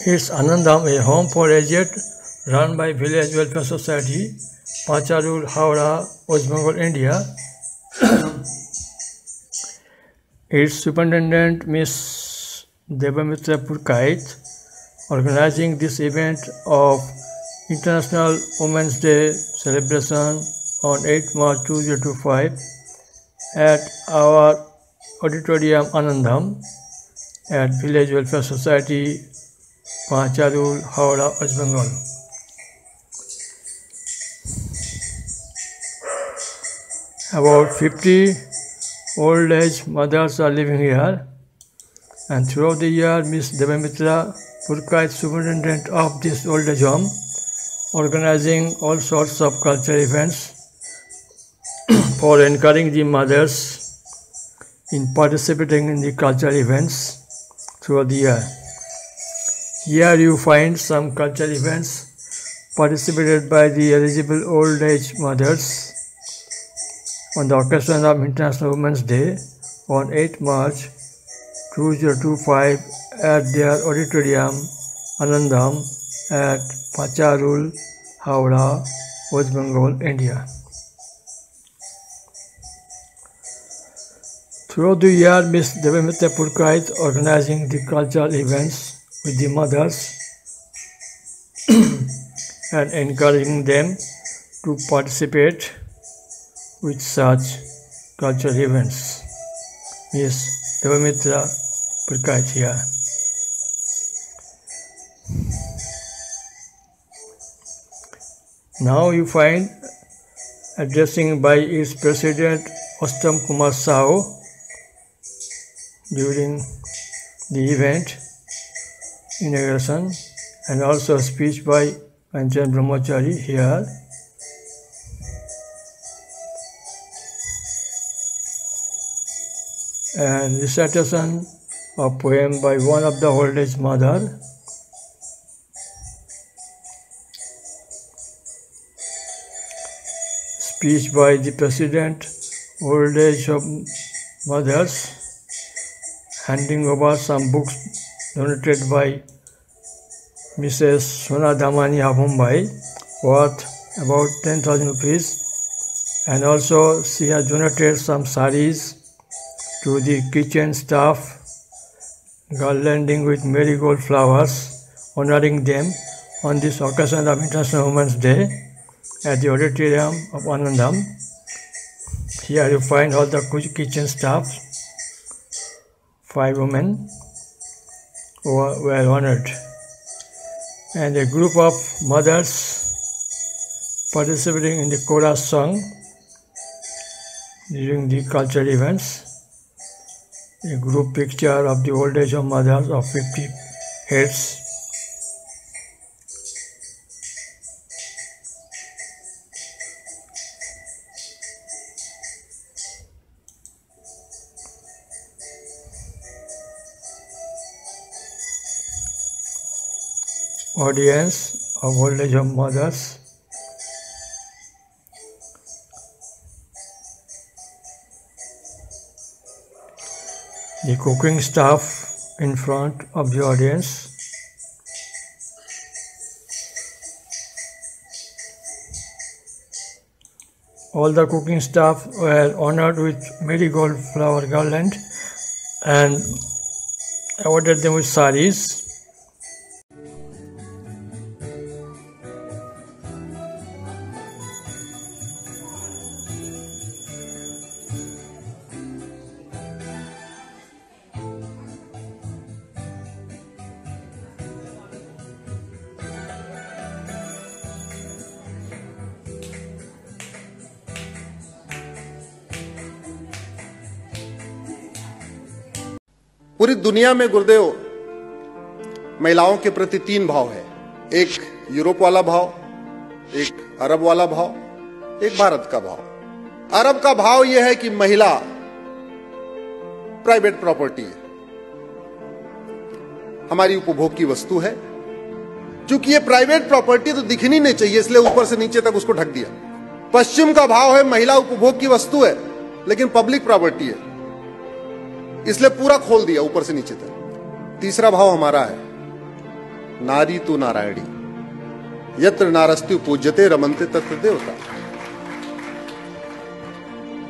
It's Anandam, a home for aged, run by Village Welfare Society, Pacharul, Howrah, West Bengal, India. Its superintendent, Miss Devamitra Purkait, organizing this event of International Women's Day celebration on 8 March 2025 at our auditorium Anandam at Village Welfare Society, Pacharul, Howrah, West Bengal. About 50 old age mothers are living here, and throughout the year, Ms. Devamitra Purkait, superintendent of this old age home, organizing all sorts of cultural events for encouraging the mothers in participating in the cultural events throughout the year. Here you find some cultural events participated by the eligible old age mothers on the occasion of International Women's Day on 8 March 2025 at their auditorium Anandam at Pacharul, Howrah, West Bengal, India. Throughout the year, Ms. Devamitra Purkait organizing the cultural events with the mothers and encouraging them to participate with such cultural events. Ms. Devamitra Purkait here. Now you find addressing by its president Uttam Kumar Sahu during the event inauguration, and also a speech by Kanchan Brahmachari here. And recitation of poem by one of the old age mother. Speech by the president, old age of mothers, handing over some books donated by Mrs. Sona Damani of Mumbai, worth about 10,000 rupees, and also she has donated some saris to the kitchen staff, garlanding with marigold flowers, honoring them on this occasion of International Women's Day at the auditorium of Anandam. Here you find all the kitchen staff, 5 women who were honored, and a group of mothers participating in the chorus song during the cultural events. A group picture of the old age of mothers of 50 heads. Audience of old age of mothers. The cooking staff in front of the audience. All the cooking staff were honored with marigold flower garland and awarded them with saris. पूरी दुनिया में गुरुदेव महिलाओं के प्रति 3 भाव है। एक Europe वाला भाव, एक अरब वाला भाव, एक भारत का भाव। अरब का भाव यह है कि महिला प्राइवेट प्रॉपर्टी है, हमारी उपभोग की वस्तु है। चूंकि ये प्राइवेट प्रॉपर्टी तो दिखनी नहीं चाहिए, इसलिए ऊपर से नीचे तक उसको ढक दिया। पश्चिम का भाव है महिला उपभोग की वस्तु है लेकिन पब्लिक प्रॉपर्टी है, इसलिए पूरा खोल दिया ऊपर से नीचे तक। तीसरा भाव हमारा है नारी तु नारायणी, यत्र नारस्तु पूज्यते रमन्ते तत्र देवता।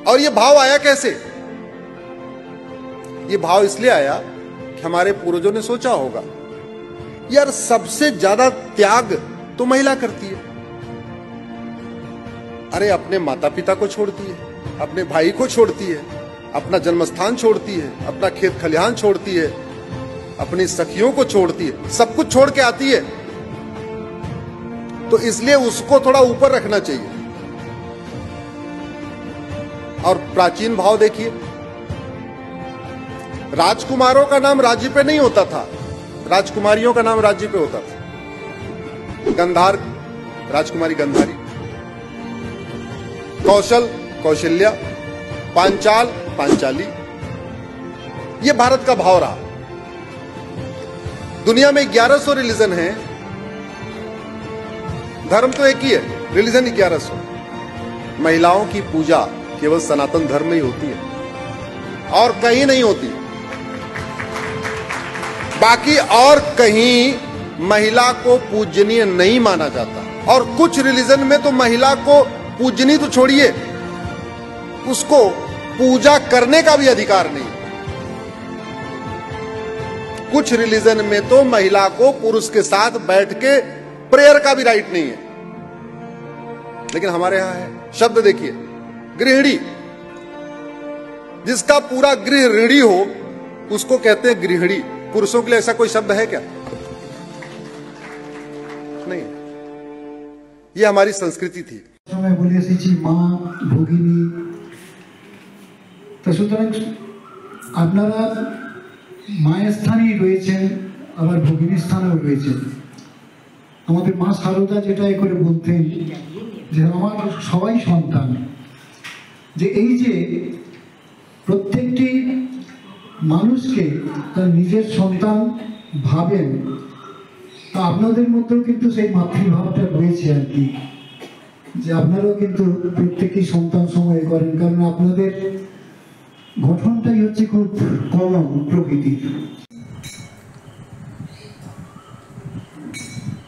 और ये भाव आया कैसे? ये भाव इसलिए आया कि हमारे पूर्वजों ने सोचा होगा, यार सबसे ज्यादा त्याग तो महिला करती है। अरे अपने माता पिता को छोड़ती है, अपने भाई को छोड़ती है, अपना जन्मस्थान छोड़ती है, अपना खेत खलिहान छोड़ती है, अपनी सखियों को छोड़ती है, सब कुछ छोड़ के आती है। तो इसलिए उसको थोड़ा ऊपर रखना चाहिए। और प्राचीन भाव देखिए, राजकुमारों का नाम राज्य पे नहीं होता था, राजकुमारियों का नाम राज्य पे होता था। गंधार राजकुमारी गंधारी, कौशल कौशल्या, पांचाल पांचाली। ये भारत का भाव रहा। दुनिया में 1100 रिलीजन हैं, धर्म तो एक ही है, रिलीजन 1100। महिलाओं की पूजा केवल सनातन धर्म में ही होती है और कहीं नहीं होती। बाकी और कहीं महिला को पूजनीय नहीं माना जाता। और कुछ रिलीजन में तो महिला को पूजनीय तो छोड़िए, उसको पूजा करने का भी अधिकार नहीं। कुछ रिलीजन में तो महिला को पुरुष के साथ बैठ के प्रेयर का भी राइट नहीं है, लेकिन हमारे यहां है। शब्द देखिए, गृहिणी। जिसका पूरा गृह ऋणी हो उसको कहते हैं गृहिणी। पुरुषों के लिए ऐसा कोई शब्द है क्या? नहीं। ये हमारी संस्कृति थी। समय बोले एसेছি মা ভগিনী। তো সুতরাং আপনারা মায়ের স্থানেই রয়েছেন, আবার ভগিনীর স্থানেও রয়েছেন। আমাদের মা শারদা যেটা করে বলতেন যে আমার সবাই সন্তান, যে এই যে প্রত্যেকটি মানুষকে তার নিজের সন্তান ভাবেন, তা আপনাদের মধ্যেও কিন্তু সেই মাতৃভাবটা রয়েছে আর কি, যে আপনারাও কিন্তু প্রত্যেকটি সন্তান সময় করেন, কারণ আপনাদের গঠনটাই হচ্ছে খুব কমন প্রকৃতির।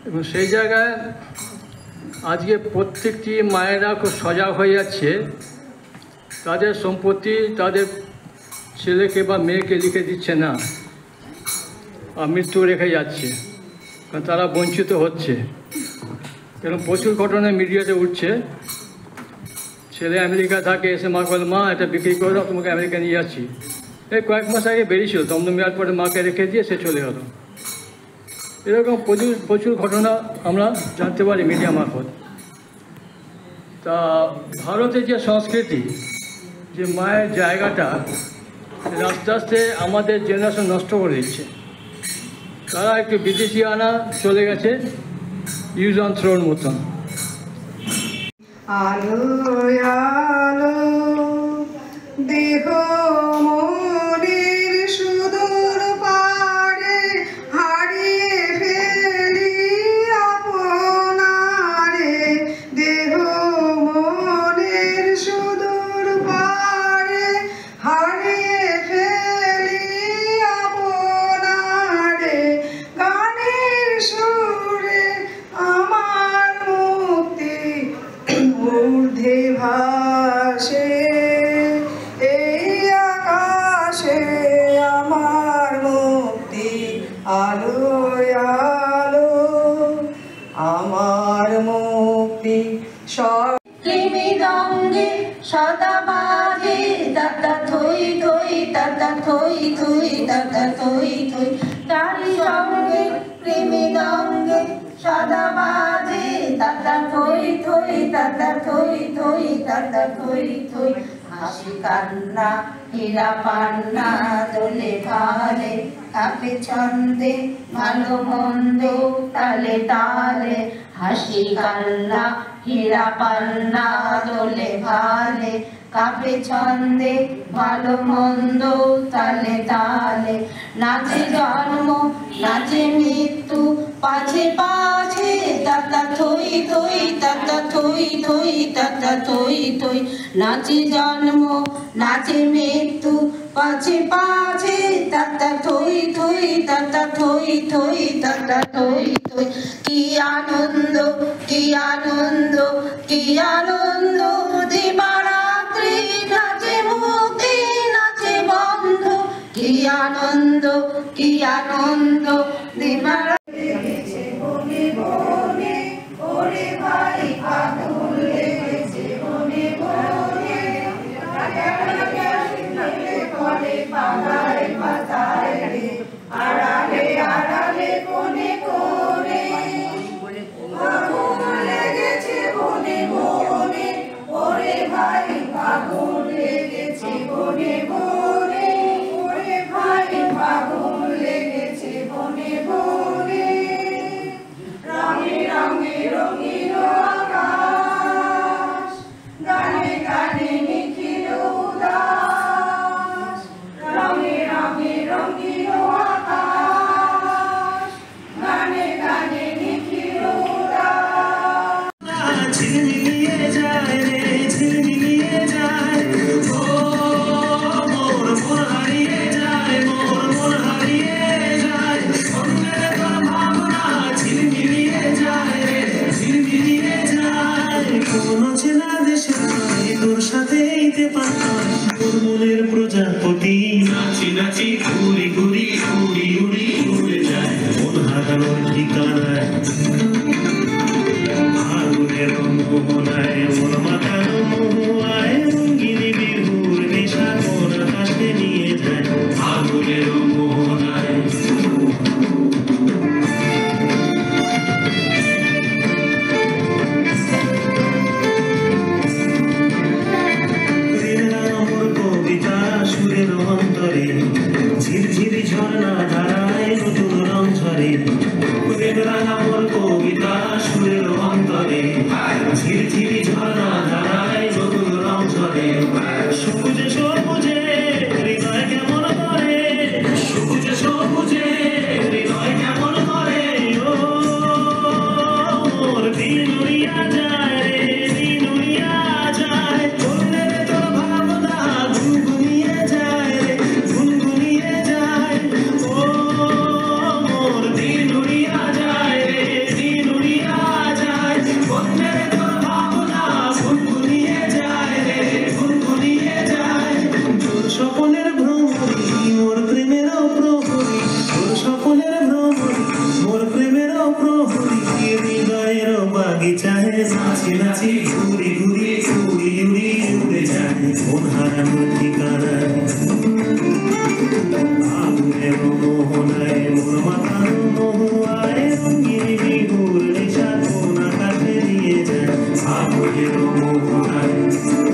এবং সেই জায়গায় আজকে প্রত্যেকটি মায়েরা খুব সজাগ হয়ে যাচ্ছে, তাদের সম্পত্তি তাদের ছেলেকে বা মেয়েকে লিখে দিচ্ছে না, আর মৃত্যু রেখে যাচ্ছে, কারণ তারা বঞ্চিত হচ্ছে। এরকম প্রচুর ঘটনা মিডিয়াতে উঠছে। ছেলে আমেরিকা থাকে, এসে মা বলে মা এটা বিক্রি করে দাও, তোমাকে আমেরিকা নিয়ে যাচ্ছি। এই কয়েক মাস আগে বেরিয়েছিল, দমদম এয়ারপোর্টে মাকে রেখে দিয়ে সে চলে গেল। এরকম প্রচুর ঘটনা আমরা জানতে পারি মিডিয়া মারফত। তা ভারতের যে সংস্কৃতি, যে মায়ের জায়গাটা আস্তে আস্তে আমাদের জেনারেশন নষ্ট করে দিচ্ছে। তারা একটু বিদেশি আনা চলে গেছে, ইউজ অন থ্রোর মতন। আলো আলো দেহ মনের সুদূর পারে হারিয়ে ফেলি আপনারে। দেহ মনের সুদূর পারে হারিয়ে ফেলি আপনারে। গানের সুরে আমার মুক্তি ঊর্ধ্বে ভাসে, এই আকাশে আমার মুক্তি। আলো আলো আমার মুক্তি। মৃদঙ্গে সদা বাজে দাদা থই থই দাদা থই থই দাদা থই থই। তারি সঙ্গে মৃদঙ্গে সদা বাজে দাদা থই থই দাদা থই থই দাদা থই থই। হাসি কান্না হীরা পান্না দোলে ভালে, কাপে ছন্দে ভালো মন্দ তালে তালে। হাসি কান্না হীরা পান্না দোলে ভালে, কাপে ছন্দে ভালো মন্দ তালে তালে। নাচে জন্ম নাচে মৃত্যু পাছে পাছে দাদা থই থই দাদা থই থই দাদা থই থই। নাচে জন্ম নাচে মৃত্যু পাছে পাছে দাদা থই থই থই তাতা থই থই তাতা থই থই কি আনন্দ কি আনন্দ কি আনন্দ দিবারাত্রি নাচে মুক্তি নাচে বন্ধ কি আনন্দ দিবারাত্রি বনে বনে ওরে ভাই আগুন লেগেছে বনে বনে করে পাতায় পাতায় রে আড়ালে আড়ালে কোনে কোনে আগুন লেগেছে বনে বনে ওরে ভাই আগুন লেগেছে বনে বনে ওরে ভাই আগুন লেগেছে বনে বনে রঙে রঙে রঙিন আকাশ গানে গানে নিখিল উদাস রঙে রঙে রঙিন আকাশ গানে গানে নিখিল উদাস ঝিলমিলিয়ে যায় রে ঝিলমিলিয়ে যায় ও মোর মন হারিয়ে যায় মোর মন হারিয়ে যায় অন্যের তোর ভাবনা ঝিলমিলিয়ে যায় রে ঝিলমিলিয়ে যায় কোন চেনা দেশে তোর সাথে এইতে পারতাম তোর মনের প্রজাপতি নাচি নাচি ঘুরি ঘুরি উড়ি উড়ি উড়ে যায় মন হারানোর ঠিকানায় আগুনের মোহনায় মন মাথানো মোহায় রঙ্গিনী বিহুর নেশা কোন আকাশে নিয়ে যায় আগুনের মোহনায় সুরের অন্তরে ঝিরঝিরি ঝর্ণা ধারায় নতুন রং ঝরে আমার কবিতা সুরের অন্তরে ঝিরঝিরি ঝর্ণা ধারায় নতুন রং ঝরে সবুজে সবুজে হৃদয় কেমন করে সবুজে সবুজে হৃদয় কেমন করে ও মোর দিন উড়িয়া যায় রে দিন উড়িয়া যায় অন্যের তোর ভাবনা গুনগুনিয়ে যায় রে গুনগুনিয়ে যায় ও মোর দিন উড়িয়া যায় রে দিন উড়িয়া যায় অন্যের তোর ভাবনা গুনগুনিয়ে যায় রে গুনগুনিয়ে যায় তোর স্বপনের ভ্রমরি মোর প্রেমেরও প্রহরী তোর স্বপনের ভ্রমরি মোর প্রেমেরও প্রহরী হৃদয়ের বাগিচায় নাচি নাচি ঘুরি ঘুরি উড়ি উড়ি উড়ে যায় মন হারানোর ঠিকানায় আগুনের মোহনায় মন মাথানো মোহায় রঙ্গিনী বিহুর নেশা কোন আকাশে নিয়ে যায় আগুনের মোহনায়